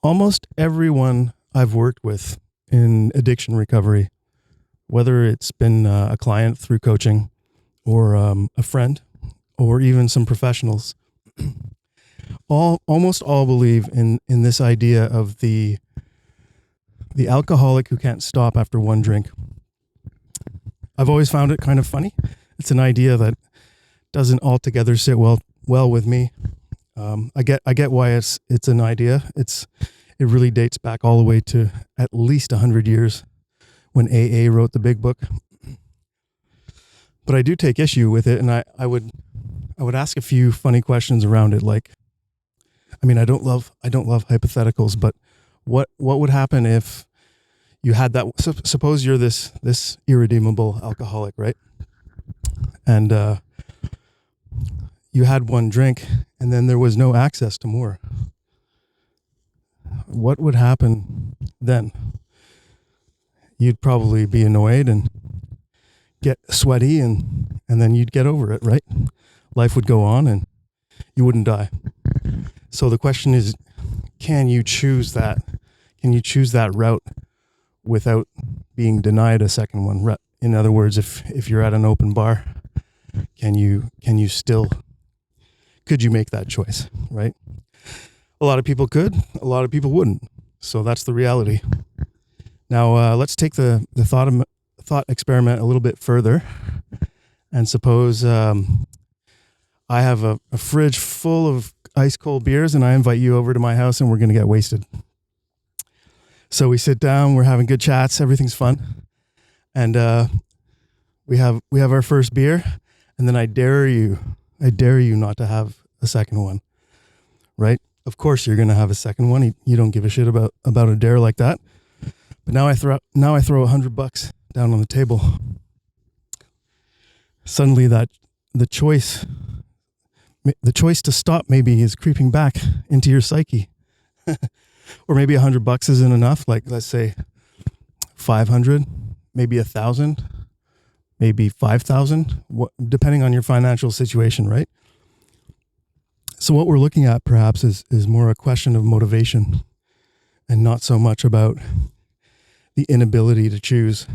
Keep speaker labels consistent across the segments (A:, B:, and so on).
A: Almost everyone I've worked with in addiction recovery, whether it's been a client through coaching or a friend or even some professionals, almost all believe in this idea of the alcoholic who can't stop after one drink. I've always found it kind of funny. It's an idea that doesn't altogether sit well with me. I get why it's an idea. It really dates back all the way to at least 100 years when AA wrote the big book. But I do take issue with it, and I would ask a few funny questions around it. Like, I mean, I don't love hypotheticals, but what would happen if you had that? Suppose you're this irredeemable alcoholic, right? And you had one drink, and then there was no access to more. What would happen then? You'd probably be annoyed and get sweaty, and then you'd get over it, right? Life would go on and you wouldn't die. So the question is, can you choose that? Can you choose that route without being denied a second one? In other words, if you're at an open bar, could you make that choice, right? A lot of people could, a lot of people wouldn't. So that's the reality. Now, let's take the thought experiment a little bit further. And suppose I have a fridge full of ice cold beers, and I invite you over to my house, and we're going to get wasted. So we sit down, we're having good chats, everything's fun. And we have our first beer, and then I dare you not to have a second one, right? Of course you're going to have a second one. You don't give a shit about a dare like that. But now I throw $100 down on the table. Suddenly the choice to stop maybe is creeping back into your psyche. Or maybe $100 isn't enough. Like, let's say 500, maybe 1,000, maybe 5,000, depending on your financial situation, right? So what we're looking at perhaps is more a question of motivation and not so much about the inability to choose.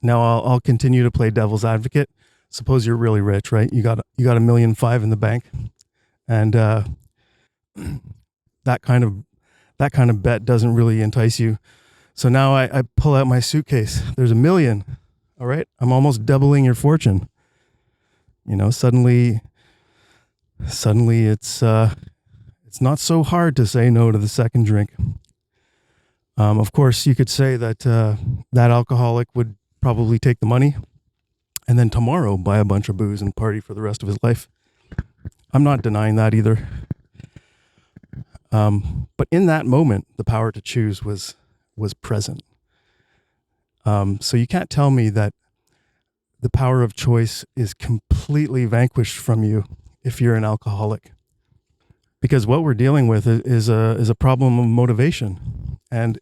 A: Now I'll continue to play devil's advocate. Suppose you're really rich, right? You got $1.5 million in the bank, and that kind of bet doesn't really entice you. So now I pull out my suitcase. There's $1 million. All right, I'm almost doubling your fortune. Suddenly it's not so hard to say no to the second drink. Of course, you could say that that alcoholic would probably take the money and then tomorrow buy a bunch of booze and party for the rest of his life. I'm not denying that either. But in that moment, the power to choose was present. So you can't tell me that the power of choice is completely vanquished from you if you're an alcoholic. Because what we're dealing with is a problem of motivation. And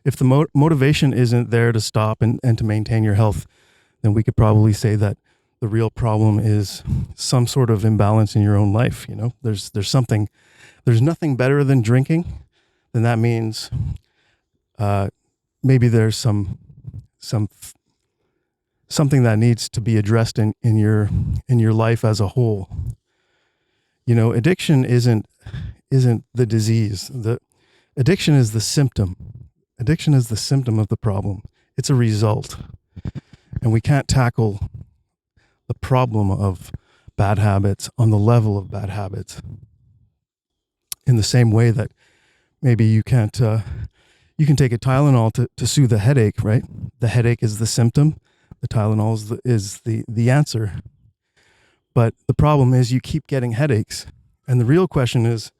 A: if the motivation isn't there to stop and to maintain your health, then we could probably say that the real problem is some sort of imbalance in your own life. There's nothing better than drinking. Then that means maybe there's something that needs to be addressed in your life as a whole. Addiction isn't the disease. The addiction is the symptom. Addiction is the symptom of the problem. It's a result. And we can't tackle the problem of bad habits on the level of bad habits in the same way that maybe you can take a Tylenol to soothe the headache, right? The headache is the symptom. The Tylenol is the answer. But the problem is you keep getting headaches. And the real question is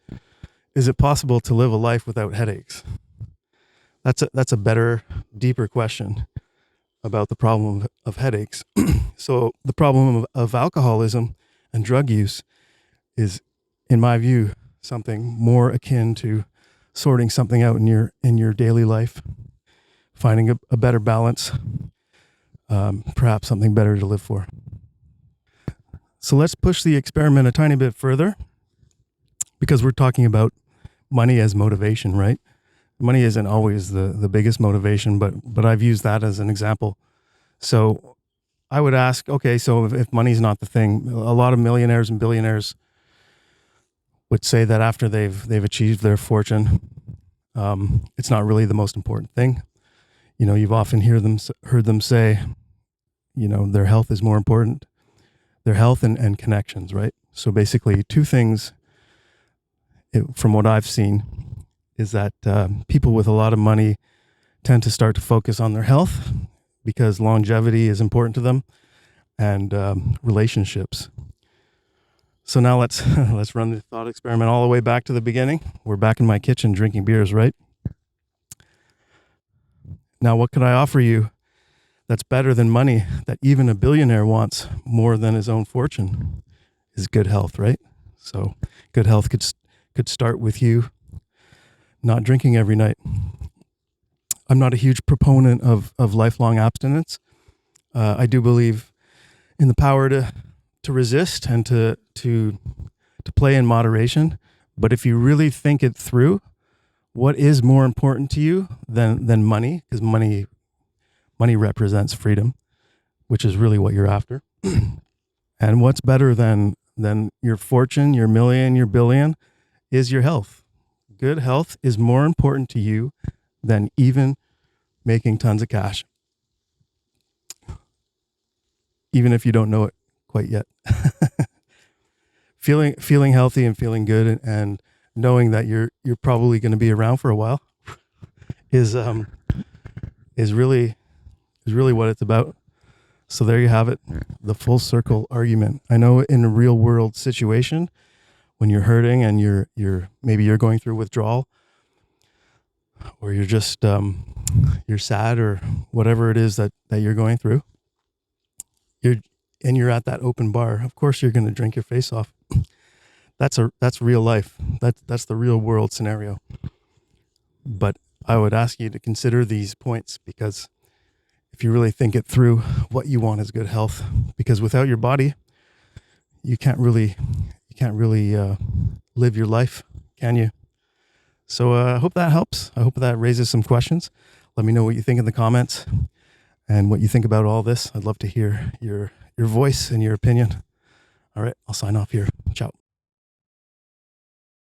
A: it possible to live a life without headaches? That's a better, deeper question about the problem of headaches. So the problem of alcoholism and drug use is, in my view, something more akin to sorting something out in your daily life, finding a better balance, perhaps something better to live for. So let's push the experiment a tiny bit further, because we're talking about money as motivation, right? Money isn't always the biggest motivation, but I've used that as an example. So I would ask, okay, so if money's not the thing, a lot of millionaires and billionaires would say that after they've achieved their fortune, it's not really the most important thing. You know, you've often heard them say, you know, their health is more important, their health and connections, right? So basically, two things from what I've seen is that people with a lot of money tend to start to focus on their health because longevity is important to them, and relationships. So now let's let's run the thought experiment all the way back to the beginning. We're back in my kitchen drinking beers, right? Now, what could I offer you that's better than money, that even a billionaire wants more than his own fortune? Is good health, right? So good health could start with you not drinking every night. I'm not a huge proponent of lifelong abstinence. I do believe in the power to resist and to play in moderation. But if you really think it through, what is more important to you than money? Because money represents freedom, which is really what you're after. And what's better than your fortune, your million, your billion, is your health. Good health is more important to you than even making tons of cash, even if you don't know it quite yet. Feeling healthy and feeling good and knowing that you're probably going to be around for a while is really what it's about. So there you have it, the full circle argument. I know in a real world situation, when you're hurting and maybe you're going through withdrawal, or you're just you're sad or whatever it is that you're going through, you're at that open bar. Of course, you're going to drink your face off. That's real life. That's the real world scenario. But I would ask you to consider these points, because if you really think it through, what you want is good health. Because without your body, you can't really live your life, can you? So I hope that helps. I hope that raises some questions. Let me know what you think in the comments and what you think about all this. I'd love to hear your voice and your opinion. All right, I'll sign off here. Ciao.